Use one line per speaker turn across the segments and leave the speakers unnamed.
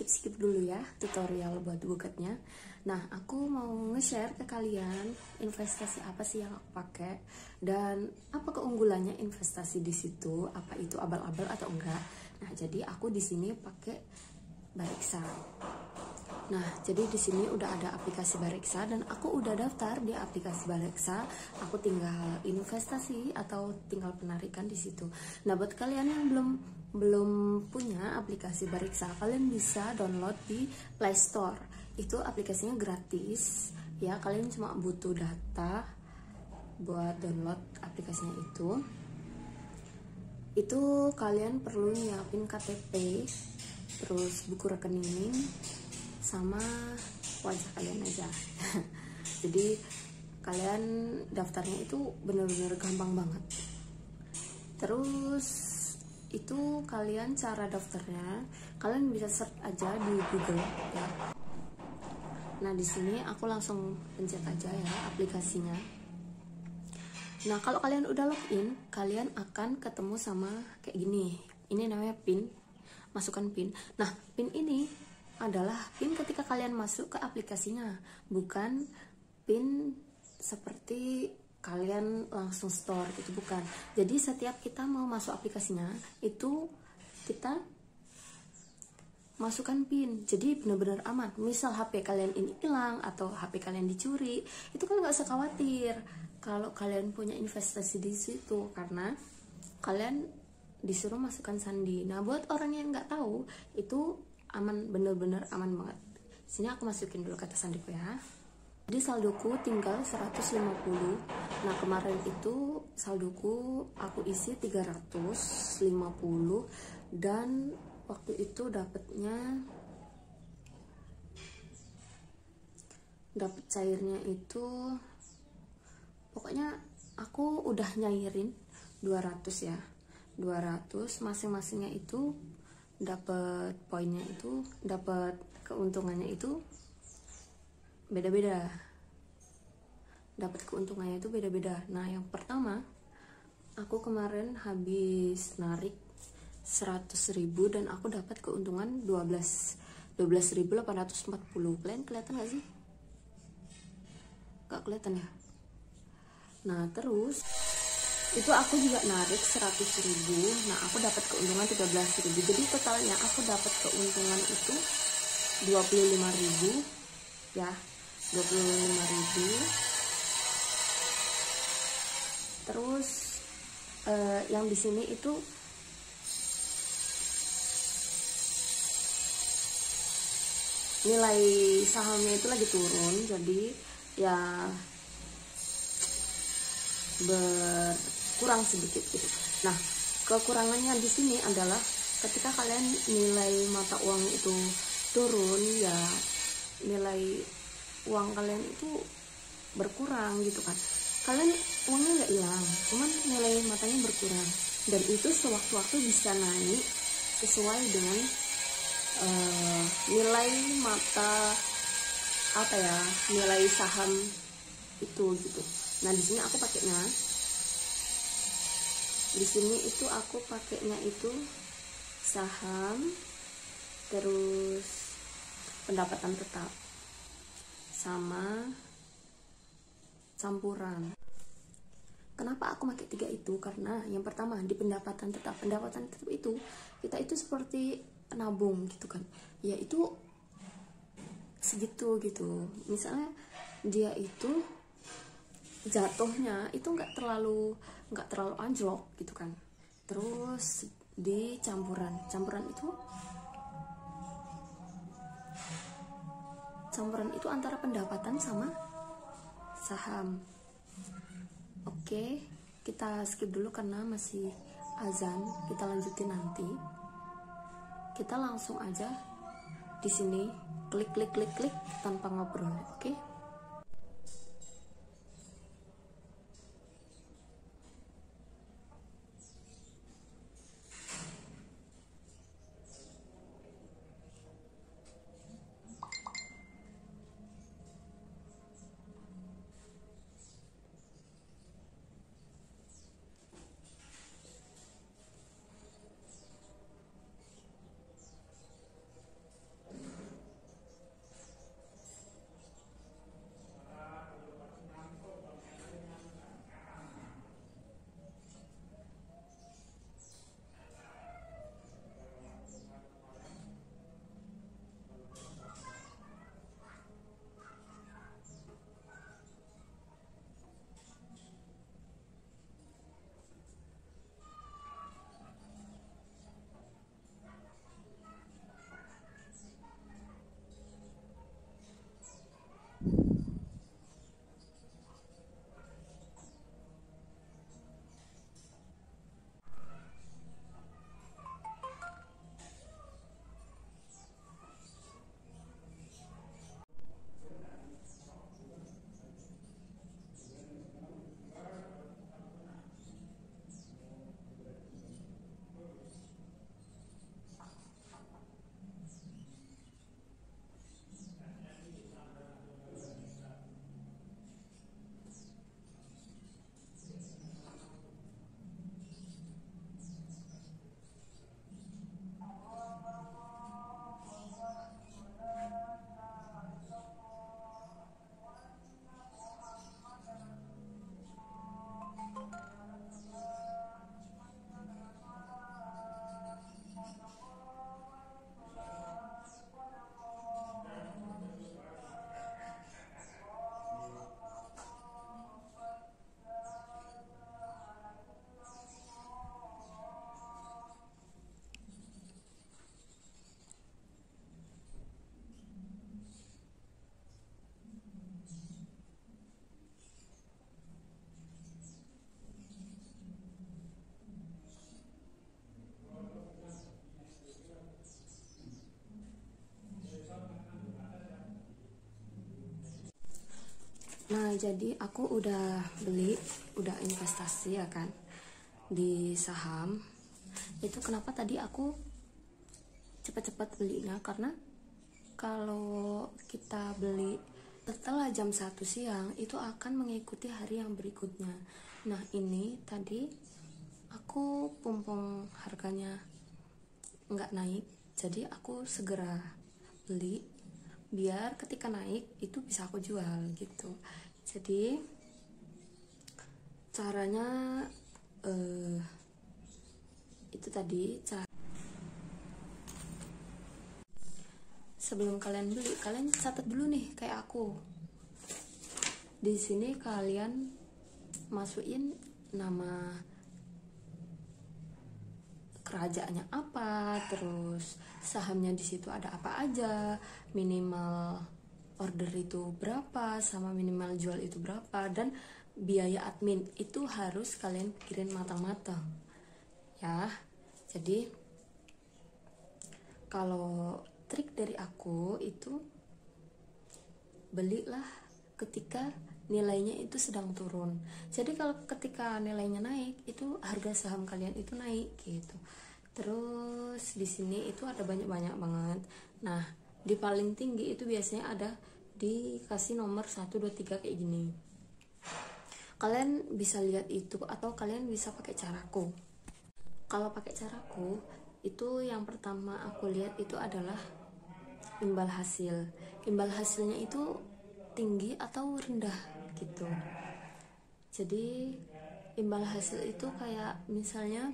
skip dulu ya tutorial buat bugetnya. Nah, aku mau nge-share ke kalian investasi apa sih yang aku pakai dan apa keunggulannya investasi di situ, apa itu abal-abal atau enggak. Nah, jadi aku di sini pakai Bareksa. Nah, jadi di sini udah ada aplikasi Bareksa dan aku udah daftar di aplikasi Bareksa. Aku tinggal investasi atau tinggal penarikan di situ. Nah, buat kalian yang belum punya aplikasi Bareksa, kalian bisa download di Play Store. Itu aplikasinya gratis ya, kalian cuma butuh data buat download aplikasinya itu. Itu kalian perlu nyiapin KTP, terus buku rekening, sama wajah kalian aja. Jadi kalian daftarnya itu bener-bener gampang banget. Terus itu kalian cara daftarnya kalian bisa search aja di Google ya. Nah, di sini aku langsung pencet aja ya aplikasinya. Nah, kalau kalian udah login, kalian akan ketemu sama kayak gini. Ini namanya PIN. Masukkan PIN. Nah, PIN ini adalah PIN ketika kalian masuk ke aplikasinya, bukan PIN seperti kalian langsung store gitu, bukan. Jadi setiap kita mau masuk aplikasinya itu kita masukkan PIN, jadi benar-benar aman. Misal HP kalian ini hilang atau HP kalian dicuri, itu kan nggak usah khawatir kalau kalian punya investasi di situ, karena kalian disuruh masukkan sandi. Nah, buat orang yang nggak tahu, itu aman, bener-bener aman banget. Sini aku masukin dulu kata sandiku ya. Jadi saldoku tinggal 150. Nah, kemarin itu saldoku aku isi 350 dan waktu itu dapat cairnya itu pokoknya aku udah nyairin 200 ya. 200 masing-masingnya itu dapat poinnya, itu dapat keuntungannya itu beda-beda. Dapat keuntungannya itu beda-beda. Nah, yang pertama aku kemarin habis narik 100.000 dan aku dapat keuntungan 12.840. Kalian kelihatan gak sih? Gak kelihatan ya? Nah, terus itu aku juga narik 100.000. Nah, aku dapat keuntungan 13.000. Jadi totalnya aku dapat keuntungan itu 25.000 ya, 25.000. Terus yang di sini itu nilai sahamnya itu lagi turun, jadi ya berkurang sedikit gitu. Nah, kekurangannya di sini adalah ketika kalian nilai mata uang itu turun, ya nilai uang kalian itu berkurang gitu kan. Kalian uangnya nggak hilang, cuman nilai matanya berkurang, dan itu sewaktu-waktu bisa naik sesuai dengan nilai mata apa ya, nilai saham itu gitu. Nah, di sini aku pakainya, di sini itu aku pakainya itu saham, terus pendapatan tetap, sama campuran. Kenapa aku pakai 3 itu? Karena yang pertama di pendapatan tetap itu kita itu seperti nabung gitu kan, ya itu segitu gitu. Misalnya dia itu jatuhnya itu nggak terlalu anjlok gitu kan. Terus di campuran itu antara pendapatan sama saham. Oke, kita skip dulu karena masih azan, kita lanjutin nanti. Kita langsung aja di sini klik tanpa ngobrol, oke? Nah, jadi aku udah beli, udah investasi ya kan di saham. Itu kenapa tadi aku cepat-cepat belinya, karena kalau kita beli setelah jam 1 siang itu akan mengikuti hari yang berikutnya. Nah, ini tadi aku pumpung harganya nggak naik, jadi aku segera beli biar ketika naik itu bisa aku jual gitu. Jadi caranya itu tadi. Sebelum kalian beli, kalian catat dulu nih kayak aku. Di sini kalian masukin nama kerajaannya apa, terus sahamnya di situ ada apa aja, minimal order itu berapa, sama minimal jual itu berapa, dan biaya admin itu harus kalian pikirin matang-matang ya. Jadi kalau trik dari aku itu, belilah ketika nilainya itu sedang turun. Jadi kalau ketika nilainya naik, itu harga saham kalian itu naik gitu. Terus di sini itu ada banyak-banyak banget. Nah, di paling tinggi itu biasanya ada dikasih nomor 1, 2, 3 kayak gini. Kalian bisa lihat itu, atau kalian bisa pakai caraku. Kalau pakai caraku, itu yang pertama aku lihat itu adalah imbal hasil. Imbal hasilnya itu tinggi atau rendah gitu. Jadi imbal hasil itu kayak misalnya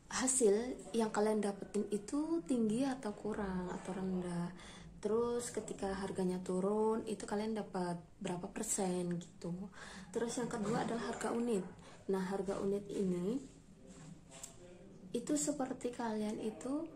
hasil yang kalian dapetin itu tinggi atau kurang atau rendah. Terus ketika harganya turun itu kalian dapat berapa persen gitu. Terus yang kedua adalah harga unit. Nah, harga unit ini itu seperti kalian itu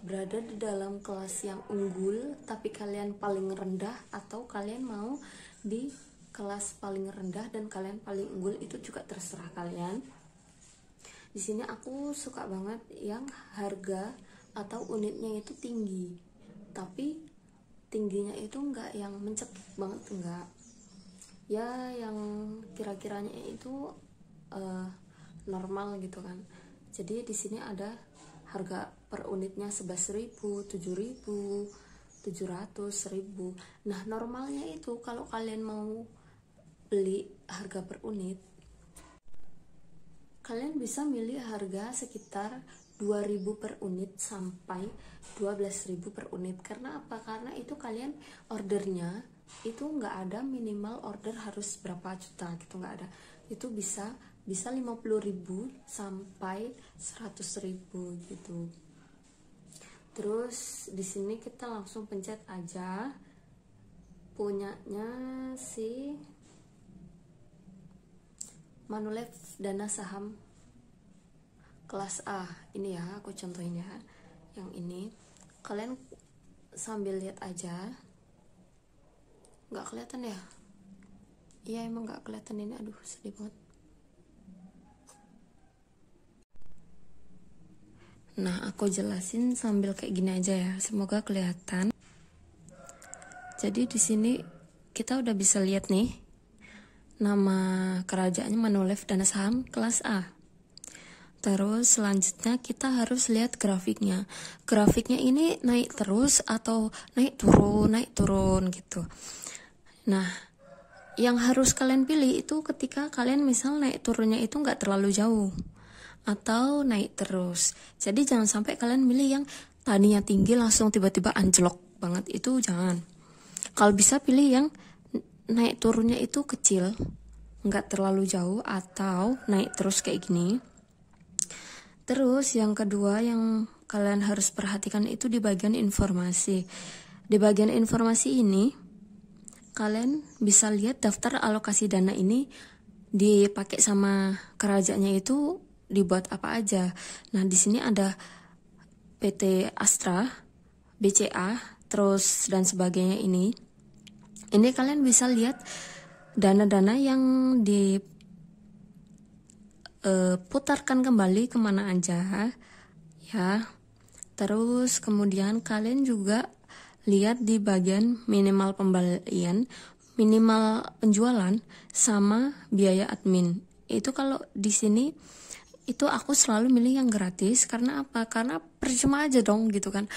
berada di dalam kelas yang unggul tapi kalian paling rendah, atau kalian mau di kelas paling rendah dan kalian paling unggul, itu juga terserah kalian. Di sini aku suka banget yang harga atau unitnya itu tinggi, tapi tingginya itu enggak yang mencekik banget, enggak. Ya yang kira-kiranya itu normal gitu kan. Jadi di sini ada harga per unitnya 11.000, 7.000, 700, 1.000. Nah, normalnya itu kalau kalian mau beli harga per unit, kalian bisa milih harga sekitar 2.000 per unit sampai 12.000 per unit. Karena apa? Karena itu kalian ordernya itu nggak ada minimal order harus berapa juta gitu, nggak ada. Itu bisa 50.000 sampai 100.000 gitu. Terus di sini kita langsung pencet aja punyanya si Manulife Dana Saham kelas A. Ini ya, aku contohin ya. Yang ini kalian sambil lihat aja. Nggak kelihatan ya? Iya, emang nggak kelihatan ini. Aduh, sedih banget. Nah, aku jelasin sambil kayak gini aja ya. Semoga kelihatan. Jadi di sini kita udah bisa lihat nih nama kerajaannya Manulife Dana Saham kelas A. Terus selanjutnya kita harus lihat grafiknya. Grafiknya ini naik terus atau naik turun gitu. Nah, yang harus kalian pilih itu ketika kalian misal naik turunnya itu nggak terlalu jauh atau naik terus. Jadi jangan sampai kalian milih yang tadinya tinggi langsung tiba-tiba anjlok banget, itu jangan. Kalau bisa pilih yang naik turunnya itu kecil, nggak terlalu jauh atau naik terus kayak gini. Terus yang kedua yang kalian harus perhatikan itu di bagian informasi. Di bagian informasi ini kalian bisa lihat daftar alokasi dana ini dipakai sama kerajaannya itu dibuat apa aja. Nah, di sini ada PT Astra, BCA, terus dan sebagainya ini. Ini kalian bisa lihat dana-dana yang diputarkan kembali kemana aja ya. Terus kemudian kalian juga lihat di bagian minimal pembelian, minimal penjualan, sama biaya admin. Itu kalau di sini itu aku selalu milih yang gratis. Karena apa? Karena percuma aja dong gitu kan.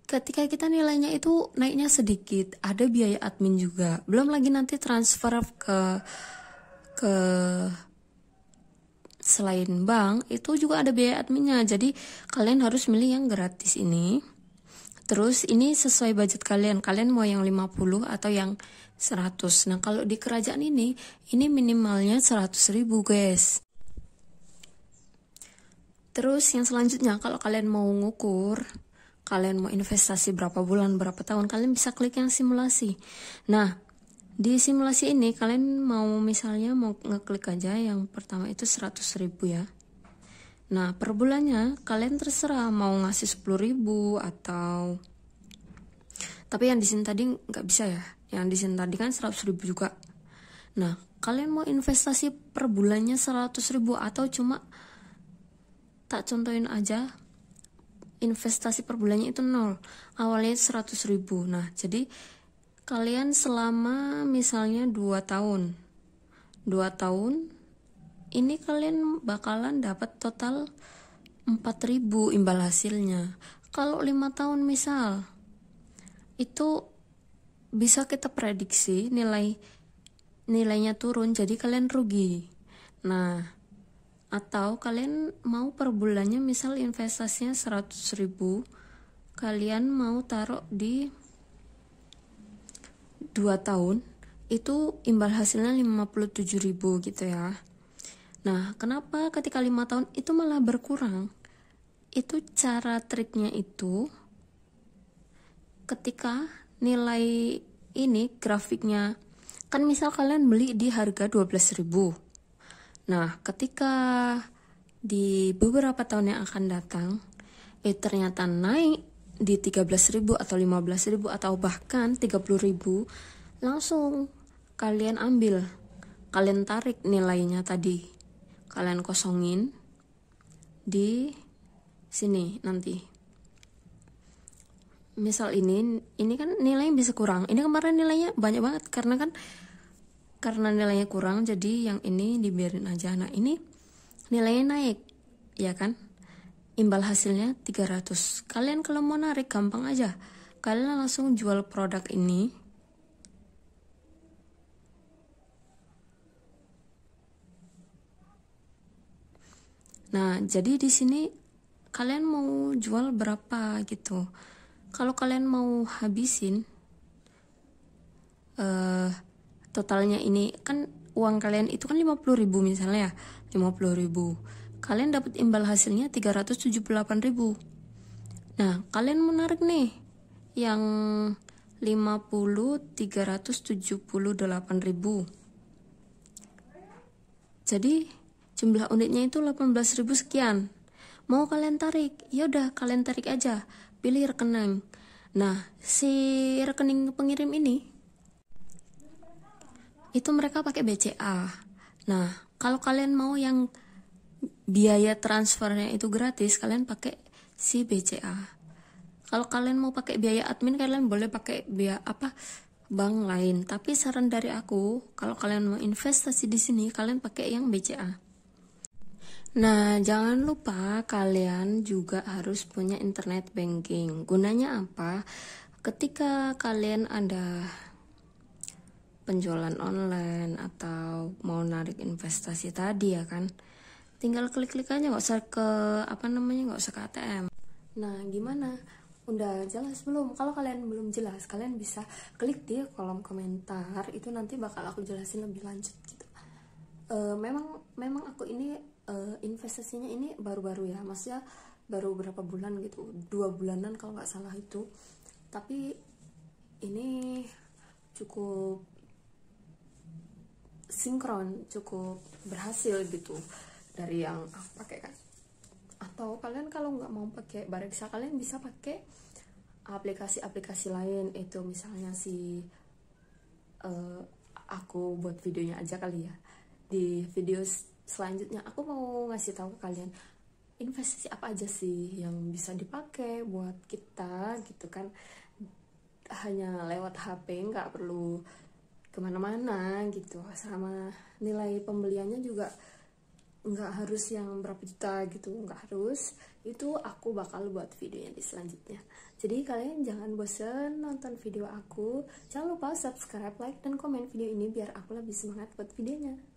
Ketika kita nilainya itu naiknya sedikit, ada biaya admin juga. Belum lagi nanti transfer ke selain bank itu juga ada biaya adminnya. Jadi kalian harus milih yang gratis ini. Terus ini sesuai budget kalian. Kalian mau yang 50 atau yang 100. Nah, kalau di kerajaan ini minimalnya 100.000 guys. Terus yang selanjutnya, kalau kalian mau ngukur, kalian mau investasi berapa bulan, berapa tahun, kalian bisa klik yang simulasi. Nah, di simulasi ini kalian mau misalnya mau ngeklik aja yang pertama itu 100.000 ya. Nah, per bulannya kalian terserah mau ngasih 10.000 atau, tapi yang di sini tadi nggak bisa ya. Yang di sini tadi kan 100.000 juga. Nah, kalian mau investasi per bulannya 100.000 atau cuma, tak contohin aja, investasi per bulannya itu 0. Awalnya 100.000. Nah, jadi kalian selama misalnya 2 tahun. 2 tahun ini kalian bakalan dapat total 4.000 imbal hasilnya. Kalau 5 tahun misal, itu bisa kita prediksi nilainya turun, jadi kalian rugi. Nah, atau kalian mau per bulannya misal investasinya 100.000, kalian mau taruh di 2 tahun, itu imbal hasilnya 57.000 gitu ya. Nah, kenapa ketika 5 tahun itu malah berkurang? Itu cara triknya itu, ketika nilai ini grafiknya, kan misal kalian beli di harga 12.000. Nah, ketika di beberapa tahun yang akan datang, ternyata naik di 13.000 atau 15.000 atau bahkan 30.000, langsung kalian ambil, kalian tarik nilainya tadi. Kalian kosongin di sini nanti. Misal ini kan nilainya bisa kurang. Ini kemarin nilainya banyak banget karena nilainya kurang, jadi yang ini dibiarin aja. Nah, ini nilainya naik, ya kan? Imbal hasilnya 300. Kalian kalau mau narik gampang aja. Kalian langsung jual produk ini. Nah, jadi di sini kalian mau jual berapa gitu. Kalau kalian mau habisin totalnya ini kan uang kalian itu kan 50.000 misalnya ya, 50.000. Kalian dapat imbal hasilnya 378.000. Nah, kalian menarik nih yang 378.000. Jadi jumlah unitnya itu 18.000 sekian. Mau kalian tarik, ya udah kalian tarik aja, pilih rekening. Nah, si rekening pengirim ini itu mereka pakai BCA. Nah, kalau kalian mau yang biaya transfernya itu gratis, kalian pakai si BCA. Kalau kalian mau pakai biaya admin, kalian boleh pakai biaya bank lain. Tapi saran dari aku, kalau kalian mau investasi di sini, kalian pakai yang BCA. Nah, jangan lupa kalian juga harus punya internet banking. Gunanya apa? Ketika kalian ada penjualan online atau mau narik investasi tadi ya kan, tinggal klik-klik aja, nggak usah ke nggak usah ke ATM. Nah, gimana? Udah jelas belum? Kalau kalian belum jelas, kalian bisa klik di kolom komentar. Itu nanti bakal aku jelasin lebih lanjut gitu. Memang aku ini investasinya ini baru-baru ya, maksudnya baru berapa bulan gitu, 2 bulanan kalau nggak salah itu. Tapi ini cukup sinkron, cukup berhasil gitu dari yang aku pakai kan. Atau kalian kalau nggak mau pakai Bareksa, kalian bisa pakai aplikasi-aplikasi lain. Itu misalnya aku buat videonya aja kali ya. Di video selanjutnya aku mau ngasih tahu ke kalian investasi apa aja sih yang bisa dipakai buat kita gitu kan. hanya lewat HP, nggak perlu kemana-mana gitu. Sama nilai pembeliannya juga nggak harus yang berapa juta gitu, nggak harus. Itu aku bakal buat videonya di selanjutnya. Jadi kalian jangan bosen nonton video aku. Jangan lupa subscribe, like, dan komen video ini biar aku lebih semangat buat videonya.